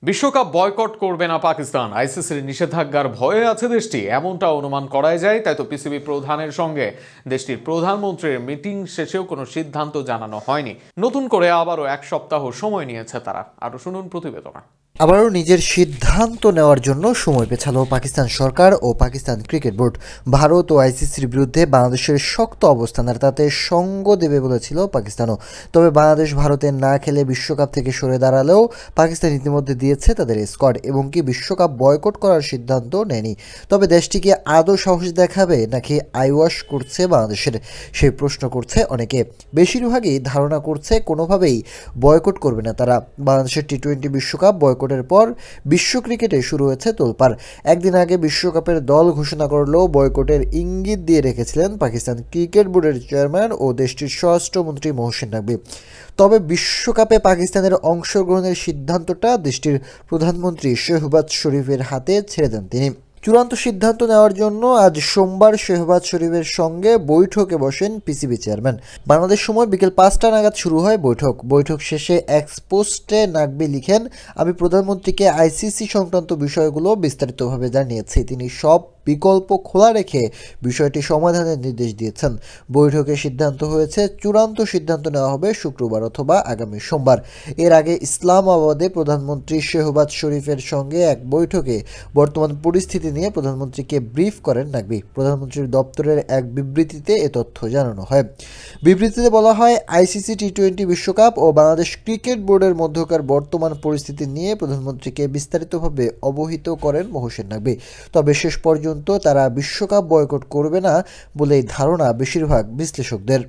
বিশ্বকাপ বয়কট করবে না পাকিস্তান। আইসিসির নিষেধাজ্ঞার ভয়ে আছে দেশটি, এমনটা অনুমান করাই যায়। তাই তো পিসিবি প্রধানের সঙ্গে দেশটির প্রধানমন্ত্রীর মিটিং শেষেও কোনো সিদ্ধান্ত জানানো হয়নি। নতুন করে আবারও এক সপ্তাহ সময় নিয়েছে তারা। আরো শুনুন প্রতিবেদনা। আবারও নিজের সিদ্ধান্ত নেওয়ার জন্য সময় পেছালো পাকিস্তান সরকার ও পাকিস্তান ক্রিকেট বোর্ড। ভারত ও আইসিসির বিরুদ্ধে বাংলাদেশের শক্ত অবস্থান, আর তাতে সঙ্গ দেবে বলেছিল পাকিস্তানও। তবে বাংলাদেশ ভারতে না খেলে বিশ্বকাপ থেকে সরে দাঁড়ালেও পাকিস্তান ইতিমধ্যে দিয়েছে তাদের স্কোয়াড এবং কি বিশ্বকাপ বয়কট করার সিদ্ধান্ত নেয়নি। তবে দেশটিকে আদৌ সাহস দেখাবে নাকি আইওয়াশ করছে বাংলাদেশের, সেই প্রশ্ন করছে অনেকে। বেশিরভাগই ধারণা করছে কোনোভাবেই বয়কট করবে না তারা। বাংলাদেশের টি-20 বিশ্বকাপ বয়কটের পর বিশ্ব ক্রিকেটে শুরু হয়েছে তোলপাড়। একদিন আগে বিশ্বকাপের দল ঘোষণা করলেও বয়কটের ইঙ্গিত দিয়ে রেখেছিলেন পাকিস্তান ক্রিকেট বোর্ডের চেয়ারম্যান ও দেশটির স্বরাষ্ট্রমন্ত্রী মহসিন নাকভি। তবে বিশ্বকাপে পাকিস্তানের অংশগ্রহণের সিদ্ধান্তটা দেশটির প্রধানমন্ত্রী শেহবাজ শরীফের হাতে ছেড়ে দেন তিনি। চূড়ান্ত সিদ্ধান্ত নেওয়ার জন্য আজ সোমবার শেহবাজ শরীফের সঙ্গে বৈঠকে বসেন পিসিবি চেয়ারম্যান। বাংলাদেশ সময় বিকেল 5টা নাগাদ শুরু হয় বৈঠক শেষে এক্স পোস্টে নাকবি লিখেন, আমি প্রধানমন্ত্রীকে আইসিসি সংক্রান্ত বিষয়গুলো বিস্তারিতভাবে জানিয়েছি। তিনি সব বিকল্প খোলা রেখে বিষয়টি সমাধানের নির্দেশ দিয়েছেন। বৈঠকে সিদ্ধান্ত হয়েছে চূড়ান্ত সিদ্ধান্ত নেওয়া হবে শুক্রবার অথবা আগামী সোমবার। এর আগে ইসলামাবাদে প্রধানমন্ত্রী শেহবাজ শরীফের সঙ্গে এক বৈঠকে বর্তমান পরিস্থিতি নিয়ে প্রধানমন্ত্রীকে ব্রিফ করেন নাকভি। প্রধানমন্ত্রীর দপ্তরের এক বিবৃতিতে এ তথ্য জানানো হয়। বিবৃতিতে বলা হয়, আইসিসি টি-20 বিশ্বকাপ ও বাংলাদেশ ক্রিকেট বোর্ডের মধ্যকার বর্তমান পরিস্থিতি নিয়ে প্রধানমন্ত্রীকে বিস্তারিতভাবে অবহিত করেন মহসিন নাকভি। তবে শেষ পর্যন্ত তারা বিশ্বকাপ বয়কট করবে না বলেই ধারণা বেশিরভাগ বিশ্লেষকদের।